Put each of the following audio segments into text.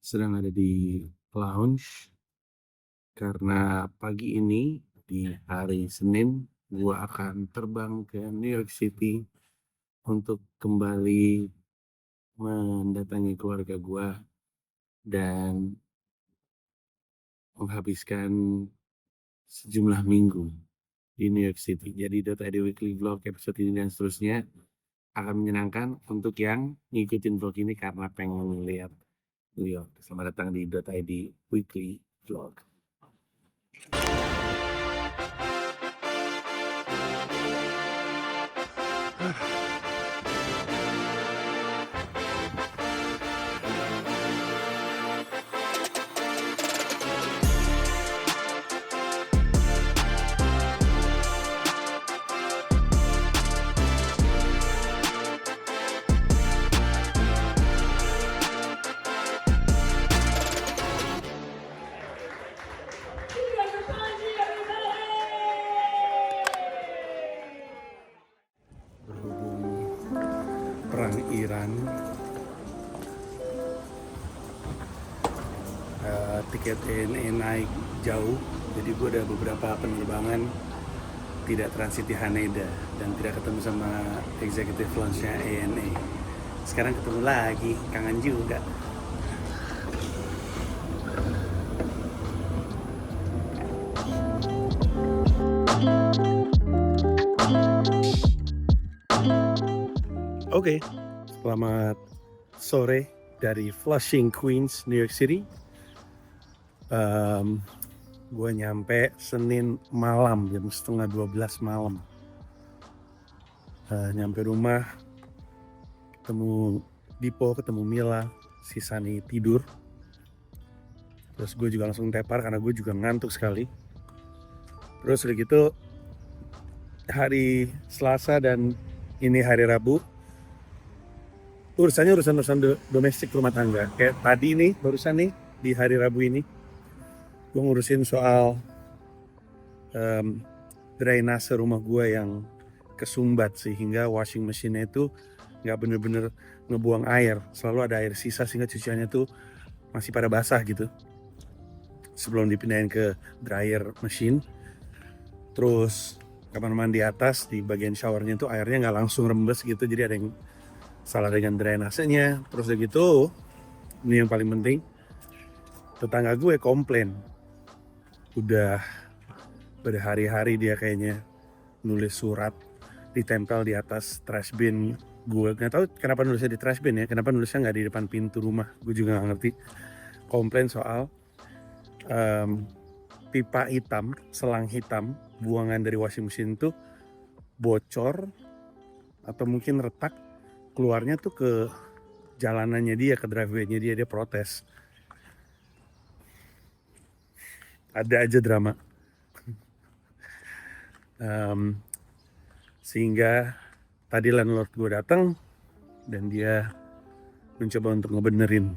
Sedang ada di lounge karena pagi ini di hari Senin gua akan terbang ke New York City untuk kembali mendatangi keluarga gua dan menghabiskan sejumlah minggu di New York City. Jadi .id Weekly Vlog episode ini dan seterusnya akan menyenangkan untuk yang ngikutin vlog ini karena pengen lihat New York. Selamat datang di .id Weekly Vlog. Berhubung perang Iran, tiket ENE naik jauh, jadi gue ada beberapa penerbangan tidak transit di Haneda dan tidak ketemu sama executive lounge-nya ENE. Sekarang ketemu lagi, kangen juga. Oke, selamat sore dari Flushing, Queens, New York City. Gue nyampe Senin malam, jam setengah 12 malam. Nyampe rumah, ketemu Dipo, ketemu Mila, si Sani tidur. Terus gue juga langsung tepar karena gue juga ngantuk sekali. Terus udah gitu, hari Selasa dan ini hari Rabu, urusan domestik rumah tangga. Kayak tadi nih, barusan nih di hari Rabu ini, gue ngurusin soal drainase rumah gue yang kesumbat sehingga washing machine-nya itu nggak bener-bener ngebuang air. Selalu ada air sisa sehingga cuciannya tuh masih pada basah gitu sebelum dipindahin ke dryer machine. Terus kamar mandi atas di bagian showernya tuh airnya nggak langsung rembes gitu, jadi ada yang salah dengan drainasenya. Terus udah gitu, ini yang paling penting, tetangga gue komplain. Udah berhari-hari dia kayaknya nulis surat ditempel di atas trash bin gue. Nggak tahu kenapa nulisnya di trash bin ya, kenapa nulisnya nggak di depan pintu rumah, gue juga nggak ngerti. Komplain soal pipa hitam, selang hitam buangan dari washing machine tuh bocor atau mungkin retak, keluarnya tuh ke jalanannya dia, ke driveway-nya dia protes. Ada aja drama. Sehingga tadi landlord gue datang dan dia mencoba untuk ngebenerin,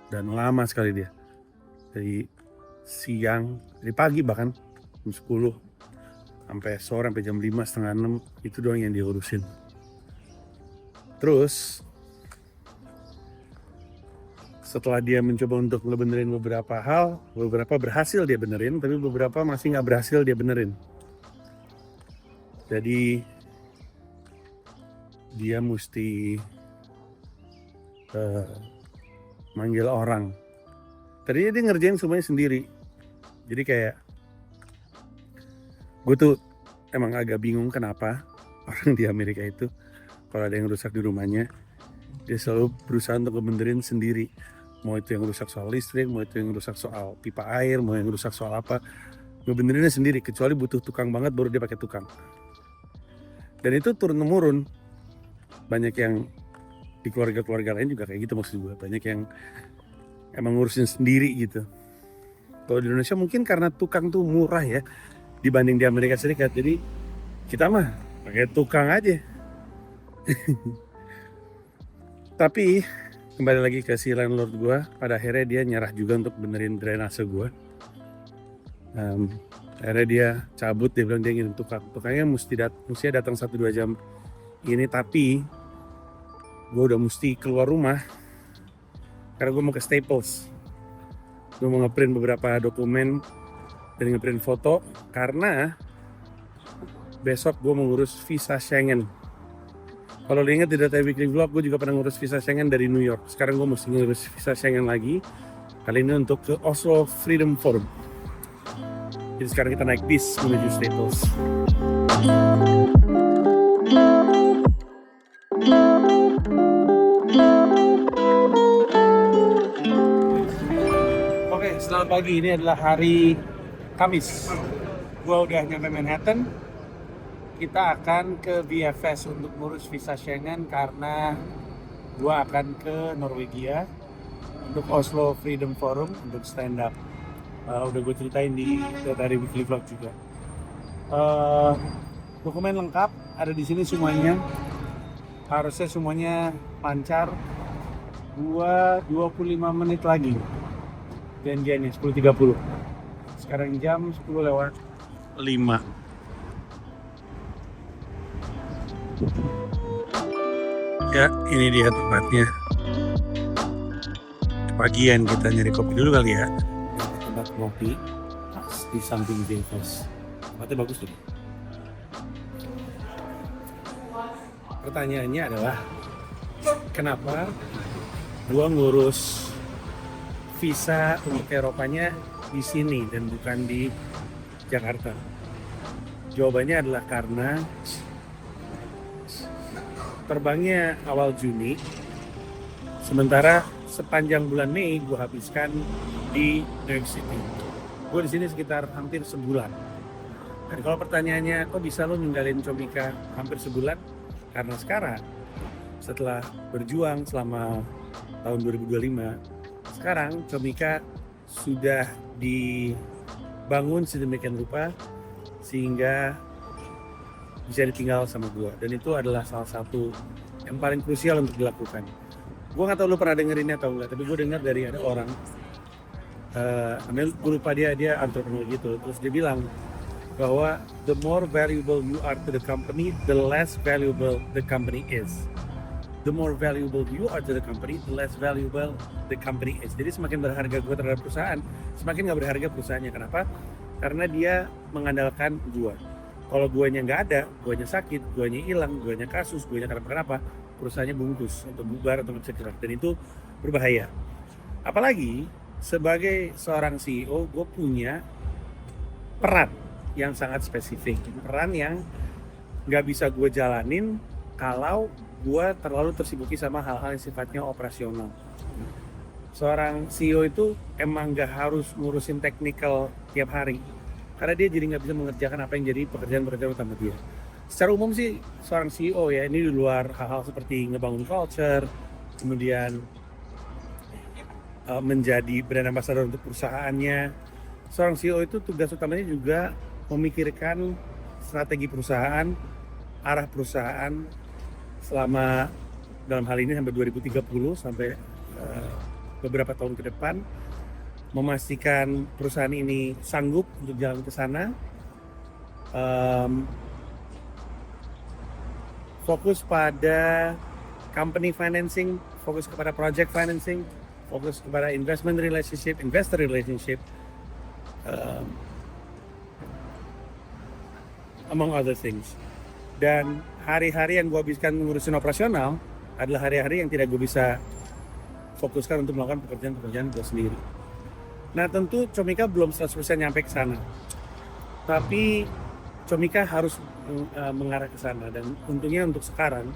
dan lama sekali dia, dari siang, dari pagi bahkan jam 10 sampai sore, sampai jam 5, setengah 6, itu doang yang diurusin. Terus setelah dia mencoba untuk ngebenerin beberapa hal, beberapa berhasil dia benerin, tapi beberapa masih nggak berhasil dia benerin. Jadi dia mesti manggil orang. Tadinya dia ngerjain semuanya sendiri. Jadi kayak gue tuh emang agak bingung kenapa orang di Amerika itu kalau ada yang rusak di rumahnya, dia selalu berusaha untuk ngebenerin sendiri. Mau itu yang rusak soal listrik, mau itu yang rusak soal pipa air, mau yang rusak soal apa, ngebenerinnya sendiri. Kecuali butuh tukang banget baru dia pakai tukang. Dan itu turun-temurun. Banyak yang di keluarga-keluarga lain juga kayak gitu maksud gue. Banyak yang emang ngurusin sendiri gitu. Kalau di Indonesia mungkin karena tukang tuh murah ya dibanding di Amerika Serikat. Jadi kita mah pakai tukang aja. Tapi kembali lagi ke si landlord gue, pada akhirnya dia nyerah juga untuk benerin drainase gue. Akhirnya dia cabut, dia bilang dia ngirim tukang. Tukangnya mesti datang 1-2 jam ini, tapi gue udah mesti keluar rumah karena gue mau ke Staples. Gue mau ngeprint beberapa dokumen dan ngeprint foto karena besok gue mau ngurus visa Schengen. Kalau lo ingat di Data Weekly Vlog, gue juga pernah ngurus visa Schengen dari New York. Sekarang gue mesti ngurus visa Schengen lagi. Kali ini untuk ke Oslo Freedom Forum. Jadi sekarang kita naik bis menuju Staples. Oke, selamat pagi. Ini adalah hari Kamis. Gue udah nyampe Manhattan. Kita akan ke VFS untuk ngurus visa Schengen karena gue akan ke Norwegia untuk Oslo Freedom Forum untuk stand up. Udah gue ceritain di dari Weekly Vlog juga. Dokumen lengkap ada di sini semuanya. Harusnya semuanya lancar. Gua 25 menit lagi. Janjiannya 10.30. Sekarang jam 10:05. Ya, ini dia tempatnya. Pagian kita nyari kopi dulu kali ya. Tempat kopi pas di samping VFS. Tempatnya bagus tuh. Pertanyaannya adalah kenapa gua ngurus visa untuk Eropanya di sini dan bukan di Jakarta? Jawabannya adalah karena terbangnya awal Juni, sementara sepanjang bulan Mei gue habiskan di New York City. Gue di sini sekitar hampir sebulan. Dan kalau pertanyaannya, kok bisa lo ninggalin Comika hampir sebulan? Karena sekarang, setelah berjuang selama tahun 2025, sekarang Comika sudah dibangun sedemikian rupa sehingga bisa ditinggal sama gue, dan itu adalah salah satu yang paling krusial untuk dilakukan. Gue nggak tahu lu pernah dengerinnya atau enggak, tapi gue dengar dari ada orang, gue lupa dia entrepreneur gitu, terus dia bilang bahwa the more valuable you are to the company, the less valuable the company is. The more valuable you are to the company, the less valuable the company is. Jadi semakin berharga gue terhadap perusahaan, semakin nggak berharga perusahaannya. Kenapa? Karena dia mengandalkan gue. Kalau guanya nggak ada, guanya sakit, guanya hilang, guanya kasus, guanya kenapa, perusahaannya bungkus atau bubar atau nggak bisa gerak, dan itu berbahaya. Apalagi sebagai seorang CEO, gue punya peran yang sangat spesifik, peran yang nggak bisa gue jalanin kalau gue terlalu tersibuki sama hal-hal yang sifatnya operasional. Seorang CEO itu emang nggak harus ngurusin teknikal tiap hari, karena dia jadi nggak bisa mengerjakan apa yang jadi pekerjaan utama dia. Secara umum sih seorang CEO ya, ini di luar hal-hal seperti ngebangun culture, kemudian menjadi brand ambassador untuk perusahaannya. Seorang CEO itu tugas utamanya juga memikirkan strategi perusahaan, arah perusahaan selama, dalam hal ini sampai 2030, sampai beberapa tahun ke depan, memastikan perusahaan ini sanggup untuk jalan ke sana, fokus pada company financing, fokus kepada project financing, fokus kepada investment relationship, investor relationship, among other things. Dan hari-hari yang gue habiskan ngurusin operasional adalah hari-hari yang tidak gue bisa fokuskan untuk melakukan pekerjaan-pekerjaan gue sendiri. Nah tentu Comika belum 100% nyampe ke sana, tapi Comika harus mengarah ke sana, dan untungnya untuk sekarang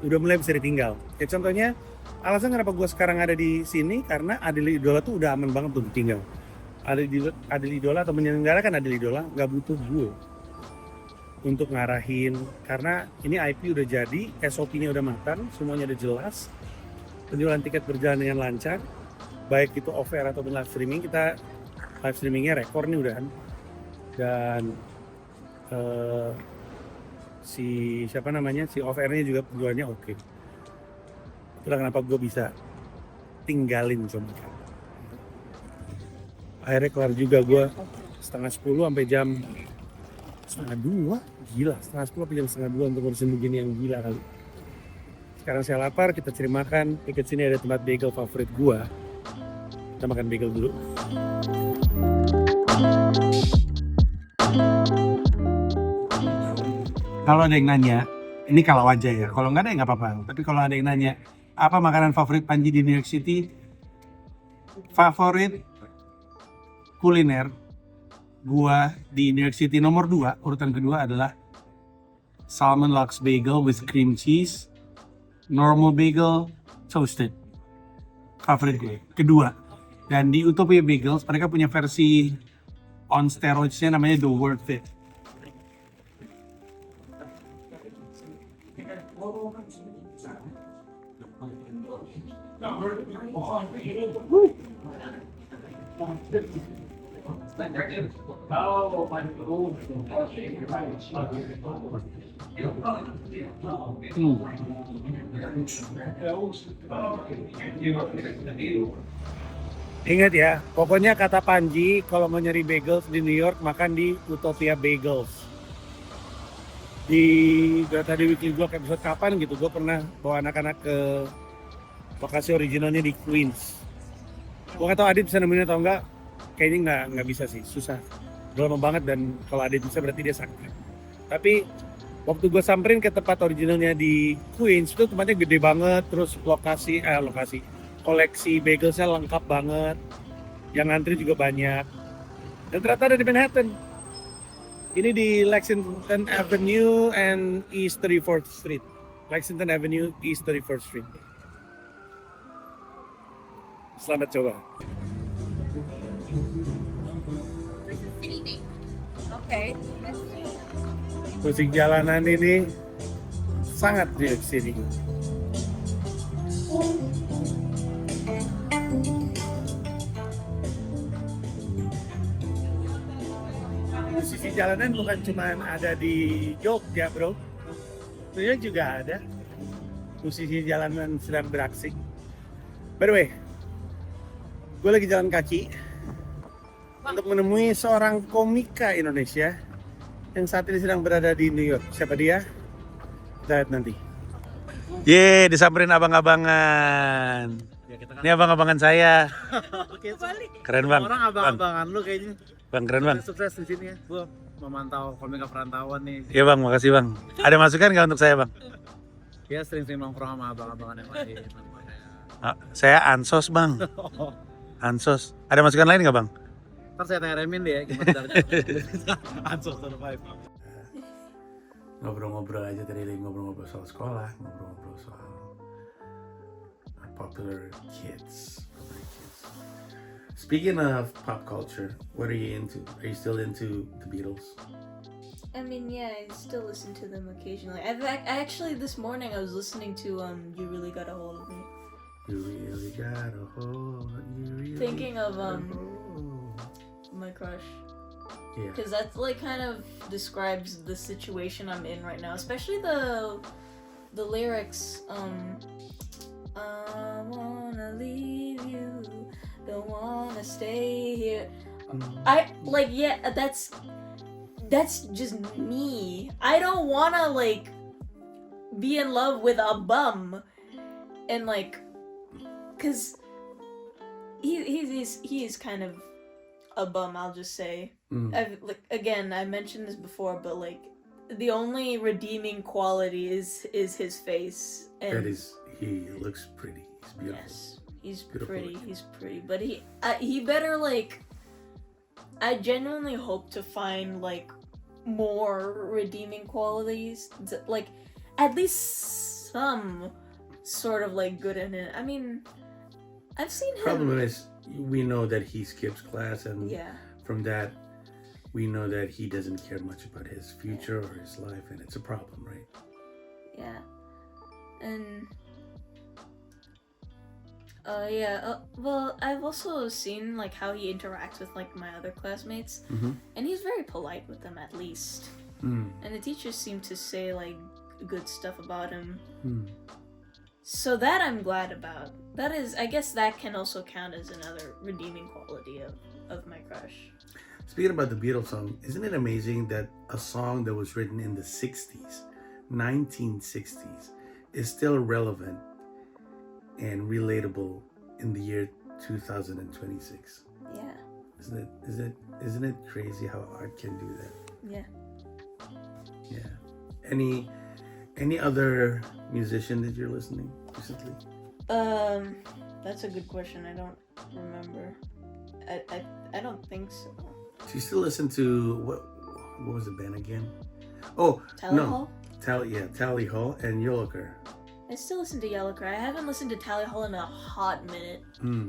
udah mulai bisa ditinggal. Ya contohnya, alasan kenapa gue sekarang ada di sini karena Adil Idola tuh udah aman banget untuk tinggal. Adil Idola atau menyelenggarakan Adil Idola nggak butuh gue untuk ngarahin, karena ini IP udah jadi, SOP-nya udah matang, semuanya udah jelas. Penjualan tiket berjalan dengan lancar, baik itu off-air ataupun live streaming. Kita live streamingnya rekor nih udahan, dan si off-airnya juga penjualannya oke. Itulah kenapa gue bisa tinggalin Comika. Akhirnya kelar juga gue 9:30 sampai jam 1:30, gila, 1:30 sampai jam 1:30 untuk ngurusin begini yang gila kali. Sekarang saya lapar, kita cari makan. Dekat sini ada tempat bagel favorit gua. Kita makan bagel dulu. Kalau ada yang nanya, ini kalau aja ya. Kalau nggak ada ya nggak apa-apa. Tapi kalau ada yang nanya, apa makanan favorit Panji di New York City? Favorit kuliner gua di New York City nomor 2, urutan kedua adalah Salmon Lox Bagel with cream cheese, normal bagel, toasted. Favorit gue. Kedua. Dan di Utopia Bagels, mereka punya versi on steroids-nya namanya The Worth It. Ingat ya, pokoknya kata Panji, kalau mau nyari bagels di New York, makan di Utopia Bagels. Di tadi weekly vlog episode kapan gitu, gue pernah bawa anak-anak ke lokasi originalnya di Queens. Gue gak tau Adit bisa nemuin atau enggak, kayaknya nggak bisa sih, susah. Udah lama banget dan kalau Adit bisa berarti dia sakti. Tapi waktu gue samperin ke tempat originalnya di Queens, itu tempatnya gede banget, terus koleksi bagelsnya lengkap banget, yang ngantri juga banyak, dan ternyata ada di Manhattan. Ini di Lexington Avenue and East 34th Street. Lexington Avenue, East 34th Street. Selamat coba. Okay. Musik jalanan ini sangat di sini. Musisi jalanan bukan cuma ada di Jogja, bro. Sebenarnya juga ada musisi jalanan sedang beraksi. By the way, gue lagi jalan kaki untuk menemui seorang komika Indonesia yang saat ini sedang berada di New York. Siapa dia? Kita lihat nanti. Disamperin abang-abangan. Ini abang-abangan saya. Keren bang. Orang abang-abangan lu kayaknya. Bang, keren bang. Sukses di sini ya. Gua memantau komika perantauan nih. Iya bang, makasih bang. Ada masukan nggak untuk saya bang? Ya sering-sering nongkrong sama abang-abangan yang lain. Saya ansos bang. Ansos. Ada masukan lain nggak bang? Ntar saya tanya Remin deh ya gimana caranya. Ansos survive. Ngobrol-ngobrol aja tadi, ngobrol-ngobrol soal sekolah, ngobrol-ngobrol soal popular kids. Speaking of pop culture, what are you into? Are you still into the Beatles? I mean, yeah, I still listen to them occasionally. Actually this morning I was listening to You Really Got a Hold of Me. You really got a hold. You really Thinking of got a hold. my crush. Yeah. Because that's like kind of describes the situation I'm in right now, especially the lyrics. I wanna leave you, don't wanna stay here. I like, yeah, that's just me. I don't wanna like be in love with a bum, and like, cause he is kind of a bum. I'll just say. I mentioned this before, but like the only redeeming quality is his face. And That is, he looks pretty. He's beautiful. yes, he's Beautiful pretty. looking. He's pretty, but he better like. I genuinely hope to find like more redeeming qualities, like at least some sort of like good in it. I mean, I've seen him. Problem is, we know that he skips class, and Yeah. from that, we know that he doesn't care much about his future or his life, and it's a problem, right? Yeah. And well, I've also seen like how he interacts with like my other classmates, and he's very polite with them at least. And the teachers seem to say like good stuff about him. So that I'm glad about. That is, I guess that can also count as another redeeming quality of my crush. Speaking about the Beatles song, isn't it amazing that a song that was written in the 60s, 1960s, is still relevant and relatable in the year 2026. Yeah. Isn't it crazy how art can do that? Yeah. Yeah. Any other musician that you're listening recently? That's a good question. I don't remember. I don't think so. Do you still listen to what was the band again? Oh, Tally no. Hall? Tally Hall and Yolker. I still listen to Yellowcry. I haven't listened to Tally Hall in a hot minute. Hmm.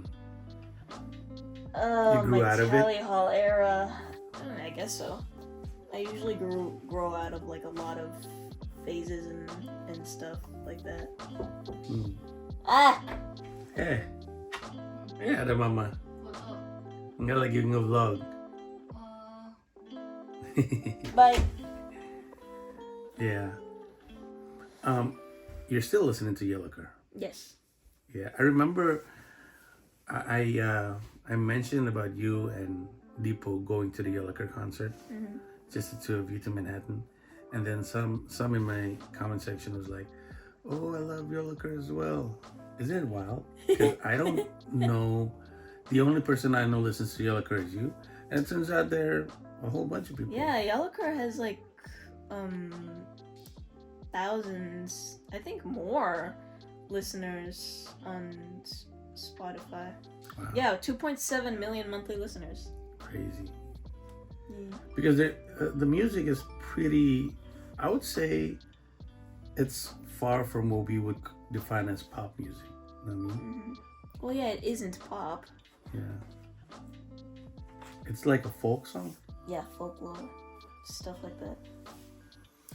Oh, You grew my out of it? Tally Hall era. I guess so. I usually grow out of like a lot of phases and stuff like that. Hmm. Ah! Eh. Yeah, ada mama. What's up? Enggak lagi nge-vlog. Bye. Yeah. You're still listening to Yellowker. Yes. Yeah, I remember I mentioned about you and Deepo going to the Yellowker concert, Mhm. just the two of you to Manhattan, and then some in my comment section was like, "Oh, I love Yellowker as well." Isn't it wild? Because I don't know. The only person I know listens to Yellowker is you, and it turns out there are a whole bunch of people. Yeah, Yellowcry has like thousands, I think more listeners on Spotify. Wow, Yeah, 2.7 million monthly listeners. crazy. Yeah. Because the music is pretty, I would say it's far from what we would define as pop music. You know what I mean? Mhm. Well, yeah, it isn't pop. Yeah. It's like a folk song. Yeah, folklore, stuff like that.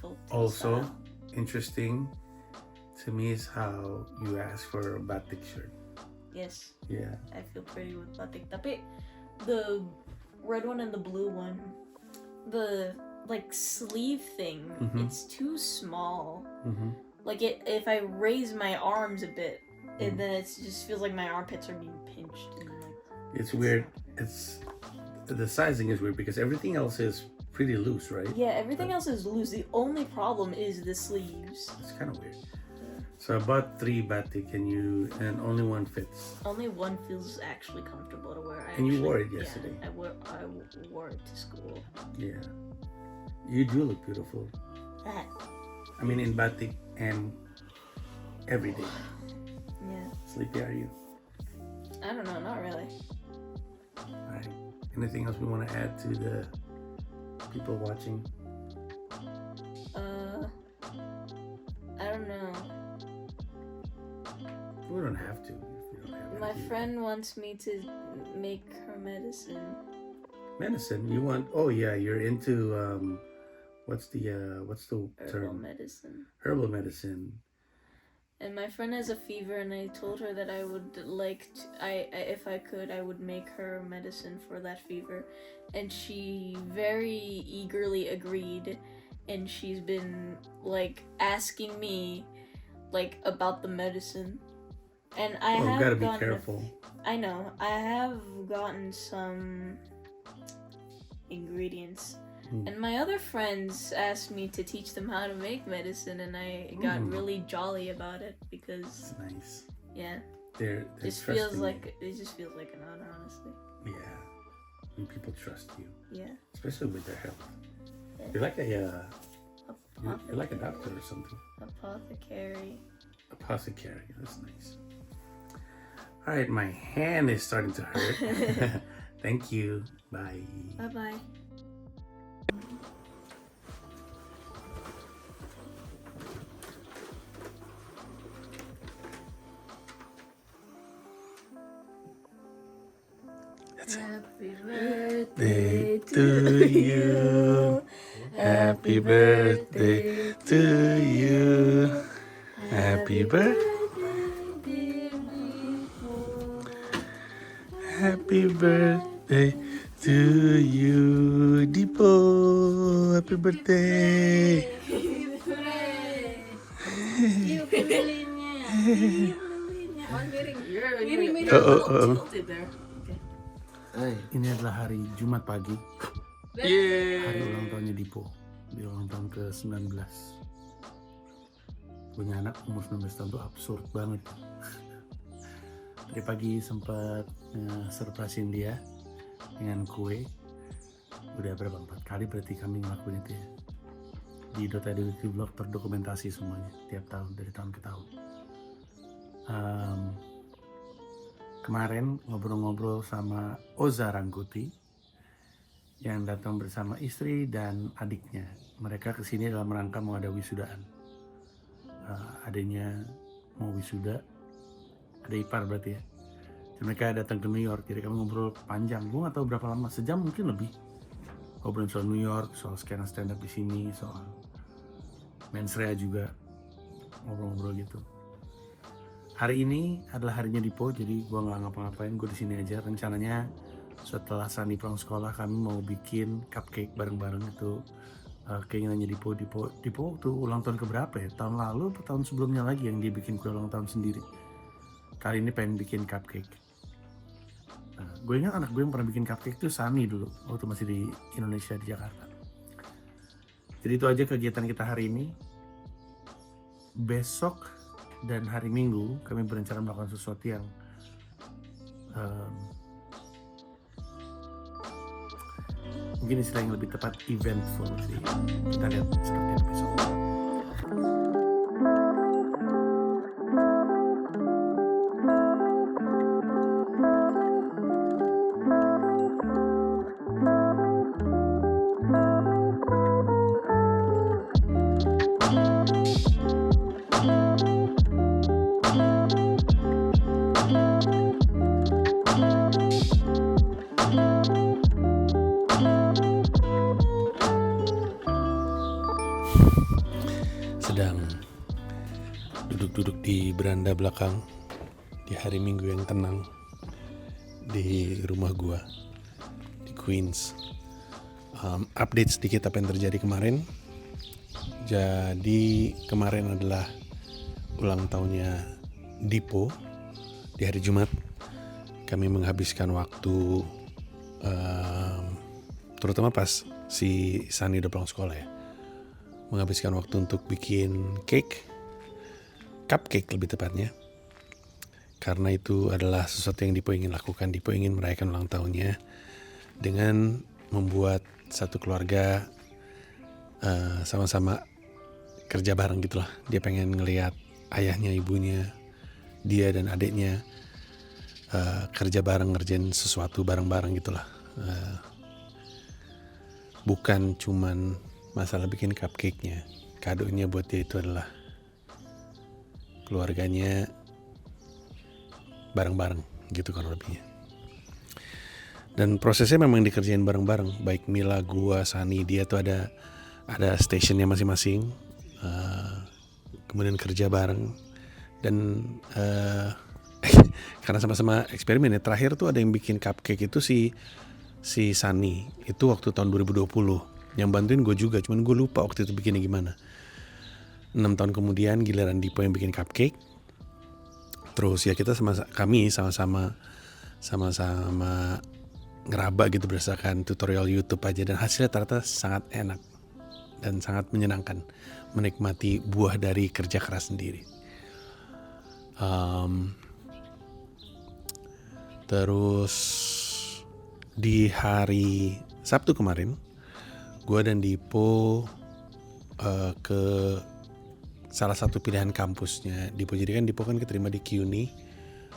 Folk Also, style. interesting to me is how you ask for a batik shirt. Yes, Yeah. I feel pretty with batik. Tapi the red one and the blue one, the like sleeve thing, Mhm. it's too small. Mm-hmm. Like if I raise my arms a bit, Mm. then it just feels like my armpits are being pinched. And like, It's weird. It's the sizing is weird because everything else is pretty loose, right? yeah, everything else is loose. The only problem is the sleeves. It's kind of weird. So I bought 3 batik and only one fits. Only one feels actually comfortable to wear. And you wore it yesterday. Yeah, I wore it to school. Yeah. You do look beautiful. Ah, I mean, in batik and every day. yeah. Sleepy are you? I don't know, not really. All right. Anything else we want to add to the people watching? I don't know. We don't have to. If we don't have My to. friend wants me to make her medicine. Medicine. You want? Oh yeah, you're into what's the Herbal term? medicine. Herbal medicine. And my friend has a fever, and I told her that I would like to, if I could, I would make her medicine for that fever, and she very eagerly agreed, and she's been like asking me, like about the medicine, and I Oh, have gotta be gotten careful. I know I have gotten some ingredients. And my other friends asked me to teach them how to make medicine, and I got really jolly about it because, It's nice. yeah, They're just trusting feels you. like it just feels like an honor, honestly. Yeah. When people trust you, Yeah. especially with their health. Yeah. You're like you're like a doctor or something. Apothecary. Apothecary. That's nice. All right, my hand is starting to hurt. Thank you. Bye. Bye bye. Happy Birthday to you. Happy birthday to you. Happy birthday. Happy birthday to you, Deepo. Happy birthday. Oh. Ini adalah hari Jumat pagi. Hari ulang tahunnya Dipo. Dia ulang tahun ke-19. punya anak umur 19 tahun tuh absurd banget. Tadi pagi sempat surprisein dia dengan kue. Udah berapa 4 kali berarti kami ngelakuin itu ya. Di Dota Weekly Vlog terdokumentasi semuanya tiap tahun dari tahun ke tahun. Kemarin ngobrol-ngobrol sama Oza Rangkuti yang datang bersama istri dan adiknya. Mereka kesini dalam rangka mau ada wisudaan. Adiknya mau wisuda, ada ipar berarti ya. Dan mereka datang ke New York, jadi kami ngobrol panjang. Gue gak tahu berapa lama, sejam mungkin lebih. Ngobrol soal New York, soal skena stand up di sini, soal mensrea juga, ngobrol-ngobrol gitu. Hari ini adalah harinya Dipo, jadi gue nggak ngapa-ngapain, gue di sini aja. Rencananya setelah Sani pulang sekolah kami mau bikin cupcake bareng-bareng itu. Keinginannya Dipo waktu ulang tahun keberapa ya? Tahun lalu atau tahun sebelumnya lagi yang dia bikin kue ulang tahun sendiri. Kali ini pengen bikin cupcake. Gue ingat anak gue yang pernah bikin cupcake itu Sani dulu, waktu masih di Indonesia, di Jakarta. Jadi itu aja kegiatan kita hari ini. Besok dan hari Minggu kami berencana melakukan sesuatu yang mungkin istilah yang lebih tepat eventful. Jadi kita lihat seperti apa besok. Sedang duduk-duduk di beranda belakang di hari Minggu yang tenang di rumah gua di Queens. Update sedikit apa yang terjadi kemarin. Jadi kemarin adalah ulang tahunnya Dipo di hari Jumat. Kami menghabiskan waktu terutama pas si Sani udah pulang sekolah ya, menghabiskan waktu untuk bikin cupcake lebih tepatnya, karena itu adalah sesuatu yang Dipo ingin lakukan. Dipo ingin merayakan ulang tahunnya dengan membuat satu keluarga sama-sama kerja bareng gitulah. Dia pengen ngelihat ayahnya, ibunya, dia dan adiknya kerja bareng, ngerjain sesuatu bareng-bareng gitulah. Bukan cuman masalah bikin cupcake-nya, kadonya buat dia itu adalah keluarganya bareng-bareng gitu kan lebihnya. Dan prosesnya memang dikerjain bareng-bareng, baik Mila, gua, Sani, dia tuh ada stationnya masing-masing, kemudian kerja bareng. Dan karena sama-sama eksperimen ya, terakhir tuh ada yang bikin cupcake itu si Sani, itu waktu tahun 2020. Yang bantuin gue juga, cuman gue lupa waktu itu bikinnya gimana. 6 tahun kemudian giliran Dipo yang bikin cupcake. Terus ya kita kami sama-sama ngeraba gitu berdasarkan tutorial YouTube aja, dan hasilnya ternyata sangat enak dan sangat menyenangkan menikmati buah dari kerja keras sendiri. Terus di hari Sabtu kemarin gue dan Dipo ke salah satu pilihan kampusnya Dipo. Jadi kan Dipo kan keterima di CUNY,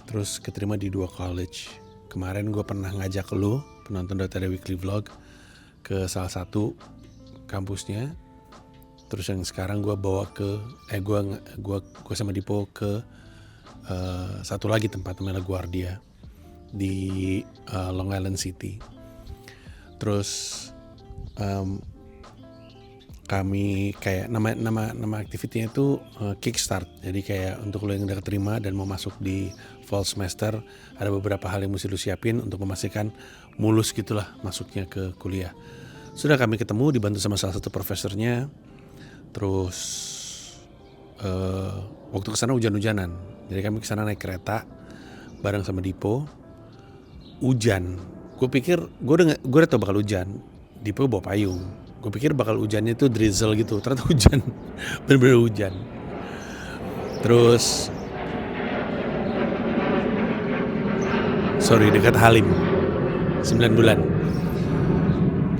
terus keterima di 2 college. Kemarin gue pernah ngajak lo, penonton Dota Weekly Vlog, ke salah satu kampusnya. Terus yang sekarang gue bawa ke gue sama Dipo ke satu lagi tempat namanya LaGuardia di Long Island City. Terus kami kayak nama aktivitinya itu kickstart. Jadi kayak untuk lo yang udah keterima dan mau masuk di fall semester, ada beberapa hal yang mesti lo siapin untuk memastikan mulus gitulah masuknya ke kuliah. Sudah kami ketemu, dibantu sama salah satu profesornya. Terus waktu kesana hujan-hujanan, jadi kami kesana naik kereta bareng sama Dipo. Hujan, gue pikir gue udah tau bakal hujan. Dipo bawa payung, gue pikir bakal hujannya tuh drizzle gitu, ternyata hujan. Bener-bener hujan. Terus dekat Halim 9 bulan.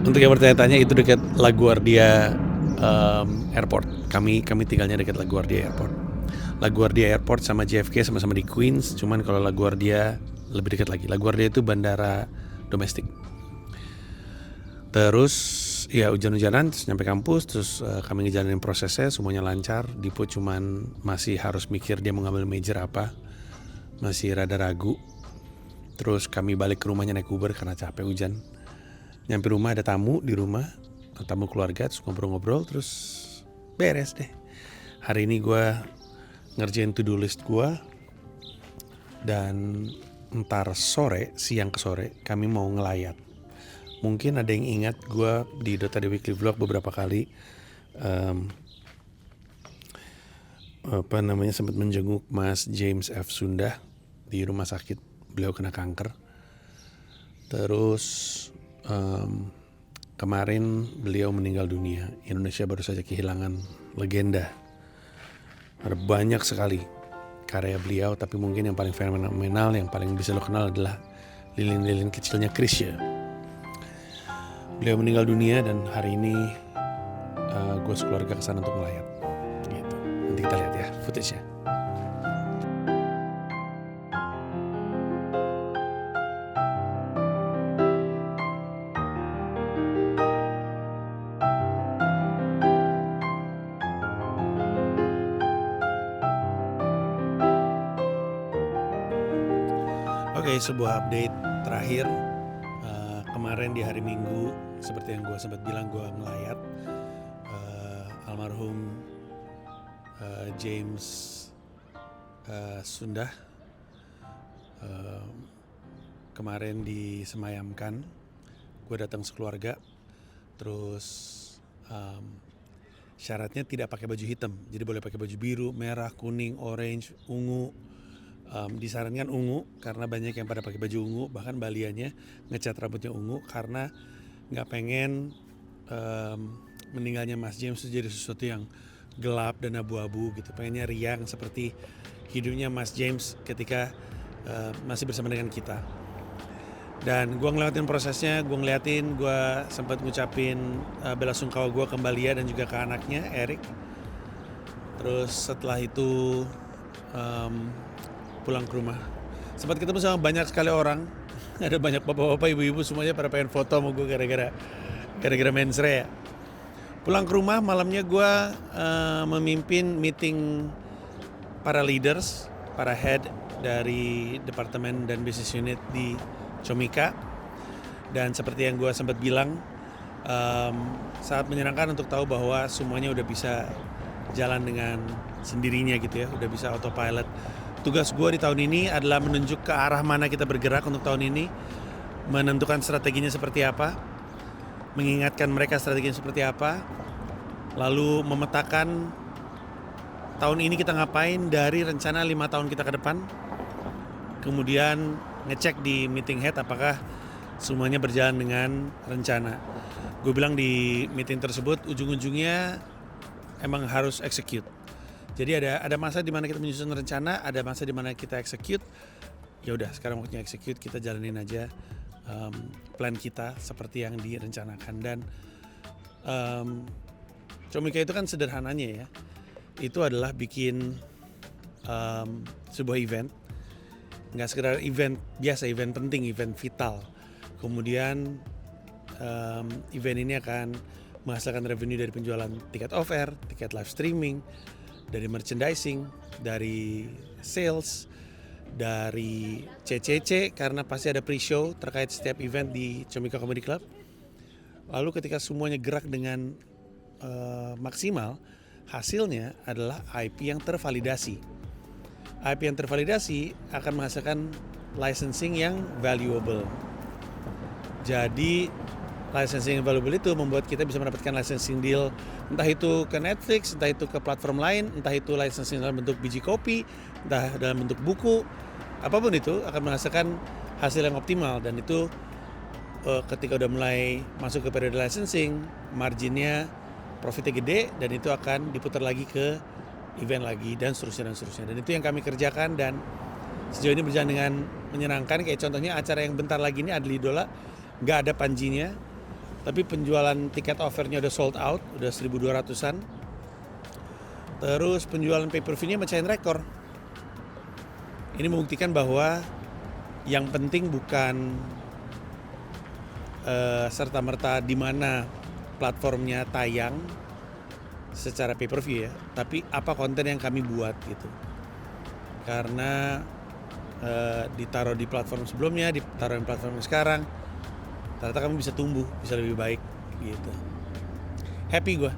Untuk yang bertanya-tanya, itu dekat LaGuardia Airport. Kami tinggalnya dekat LaGuardia Airport. LaGuardia Airport sama JFK sama-sama di Queens, cuman kalau LaGuardia lebih dekat lagi. LaGuardia itu bandara domestik. Terus ya hujan-hujanan, terus nyampe kampus, terus kami ngejalanin prosesnya, semuanya lancar. Dipo cuman masih harus mikir dia mau ngambil major apa, masih rada ragu. Terus kami balik ke rumahnya naik Uber karena capek hujan. Nyampe rumah ada tamu di rumah, tamu keluarga, terus ngobrol-ngobrol, terus beres deh. Hari ini gue ngerjain to-do list gue, dan ntar siang ke sore kami mau ngelayat. Mungkin ada yang ingat gue di Dota The Weekly Vlog beberapa kali sempat menjenguk Mas James F. Sundah di rumah sakit. Beliau kena kanker. Terus kemarin beliau meninggal dunia. Indonesia baru saja kehilangan legenda. Ada banyak sekali karya beliau, tapi mungkin yang paling fenomenal, yang paling bisa lo kenal adalah lilin-lilin kecilnya Krisya. Beliau meninggal dunia dan hari ini gue sekeluarga kesana untuk melayat. Gitu. Nanti kita lihat ya footage-nya. Oke, sebuah update terakhir. Kemarin di hari Minggu, seperti yang gue sempat bilang, gue ngelayat almarhum James Sundah. Kemarin disemayamkan, gue datang sekeluarga. Terus syaratnya tidak pakai baju hitam, jadi boleh pakai baju biru, merah, kuning, orange, ungu. Disarankan ungu karena banyak yang pada pakai baju ungu, bahkan balianya ngecat rambutnya ungu karena nggak pengen meninggalnya Mas James itu jadi sesuatu yang gelap dan abu-abu gitu. Pengennya riang seperti hidupnya Mas James ketika masih bersama dengan kita. Dan gue ngelewatin prosesnya, gue sempat ngucapin bela sungkawa gue ke Mbak Lia dan juga ke anaknya Eric. Terus setelah itu pulang ke rumah, sempat ketemu sama banyak sekali orang. Ada banyak bapak-bapak, ibu-ibu, semuanya pada pengen foto sama gue gara-gara mensre ya. Pulang ke rumah malamnya gue memimpin meeting para leaders, para head dari departemen dan business unit di Comika. Dan seperti yang gue sempat bilang, sangat menyenangkan untuk tahu bahwa semuanya udah bisa jalan dengan sendirinya gitu ya, udah bisa autopilot. Tugas gue di tahun ini adalah menunjuk ke arah mana kita bergerak untuk tahun ini, menentukan strateginya seperti apa, mengingatkan mereka strateginya seperti apa, lalu memetakan tahun ini kita ngapain dari rencana 5 tahun kita ke depan, kemudian ngecek di meeting head apakah semuanya berjalan dengan rencana. Gue bilang di meeting tersebut ujung-ujungnya emang harus execute. Jadi ada masa di mana kita menyusun rencana, ada masa di mana kita execute. Ya udah, sekarang waktunya execute, kita jalanin aja plan kita seperti yang direncanakan. Dan Comika itu kan sederhananya ya, itu adalah bikin sebuah event, nggak sekedar event biasa, event penting, event vital. Kemudian event ini akan menghasilkan revenue dari penjualan tiket off-air, tiket live streaming, dari merchandising, dari sales, dari CCC karena pasti ada pre-show terkait setiap event di Comika Comedy Club. Lalu ketika semuanya gerak dengan maksimal, hasilnya adalah IP yang tervalidasi. IP yang tervalidasi akan menghasilkan licensing yang valuable. Jadi licensing yang valuable itu membuat kita bisa mendapatkan licensing deal, entah itu ke Netflix, entah itu ke platform lain, entah itu licensing dalam bentuk biji kopi, entah dalam bentuk buku, apapun itu akan menghasilkan hasil yang optimal. Dan itu ketika udah mulai masuk ke periode licensing, marginnya, profitnya gede, dan itu akan diputar lagi ke event lagi, dan seterusnya. Dan itu yang kami kerjakan, dan sejauh ini berjalan dengan menyenangkan. Kayak contohnya acara yang bentar lagi ini, Adli Idola, nggak ada Panjinya, tapi penjualan tiket offernya udah sold out, udah 1.200-an. Terus penjualan pay-per-view-nya mecahin rekor. Ini membuktikan bahwa yang penting bukan serta-merta di mana platformnya tayang secara pay-per-view ya, tapi apa konten yang kami buat gitu. Karena ditaruh di platform sebelumnya, ditaruh di platform sekarang, ternyata kami bisa tumbuh, bisa lebih baik gitu. Happy gue,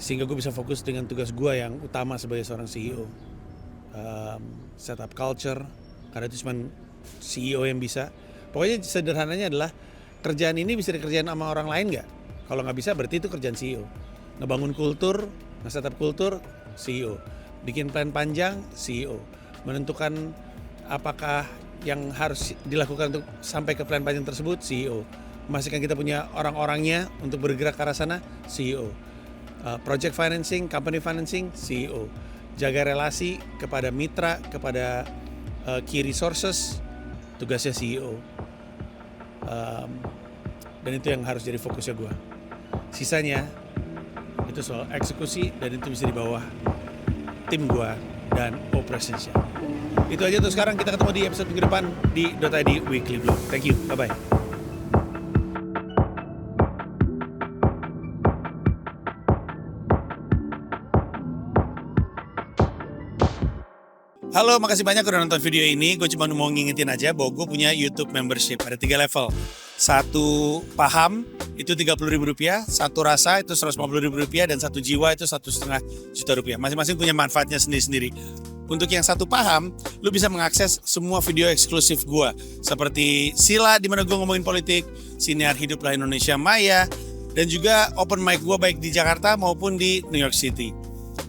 sehingga gue bisa fokus dengan tugas gue yang utama sebagai seorang CEO. Setup culture, karena itu cuma CEO yang bisa. Pokoknya sederhananya adalah kerjaan ini bisa dikerjain sama orang lain nggak? Kalau nggak bisa berarti itu kerjaan CEO. Ngebangun kultur, nge-setup kultur, CEO. Bikin plan panjang, CEO. Menentukan apakah yang harus dilakukan untuk sampai ke plan panjang tersebut, CEO. Memastikan kita punya orang-orangnya untuk bergerak ke arah sana, CEO. Project financing, company financing, CEO. Jaga relasi kepada mitra, kepada key resources, tugasnya CEO. Dan itu yang harus jadi fokusnya gue. Sisanya itu soal eksekusi, dan itu bisa di bawah tim gue dan operationsnya. Itu aja untuk sekarang. Kita ketemu di episode minggu depan di .id Weekly Blog. Thank you, bye-bye. Halo, makasih banyak udah nonton video ini. Gue cuma mau ngingetin aja bahwa gue punya YouTube membership. Ada 3 level. Satu paham itu Rp30.000, satu rasa itu Rp150.000, dan satu jiwa itu Rp1,5 juta. Masing-masing punya manfaatnya sendiri-sendiri. Untuk yang satu paham, lu bisa mengakses semua video eksklusif gue. Seperti Sila, di mana gue ngomongin politik, Siniar Hiduplah Indonesia Maya, dan juga open mic gue baik di Jakarta maupun di New York City.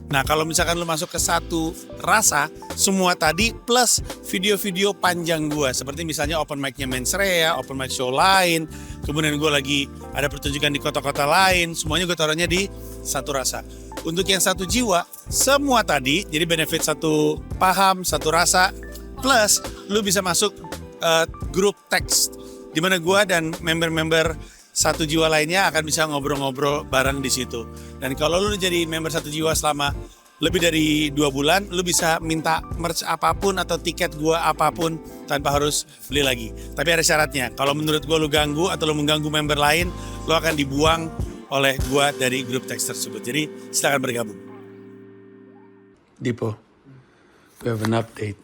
Nah, kalau misalkan lu masuk ke satu rasa, semua tadi plus video-video panjang gue, seperti misalnya open mic-nya Mensrea, open mic show lain, kemudian gue lagi ada pertunjukan di kota-kota lain, semuanya gue taruhnya di satu rasa. Untuk yang satu jiwa, semua tadi, jadi benefit satu paham, satu rasa, plus lu bisa masuk grup teks, di mana gue dan member-member satu jiwa lainnya akan bisa ngobrol-ngobrol bareng di situ. Dan kalau lu jadi member satu jiwa selama lebih dari 2 bulan, lu bisa minta merch apapun atau tiket gua apapun tanpa harus beli lagi. Tapi ada syaratnya. Kalau menurut gua lu ganggu atau lu mengganggu member lain, lu akan dibuang oleh gua dari grup teks tersebut. Jadi silakan bergabung. Dipo, we have an update.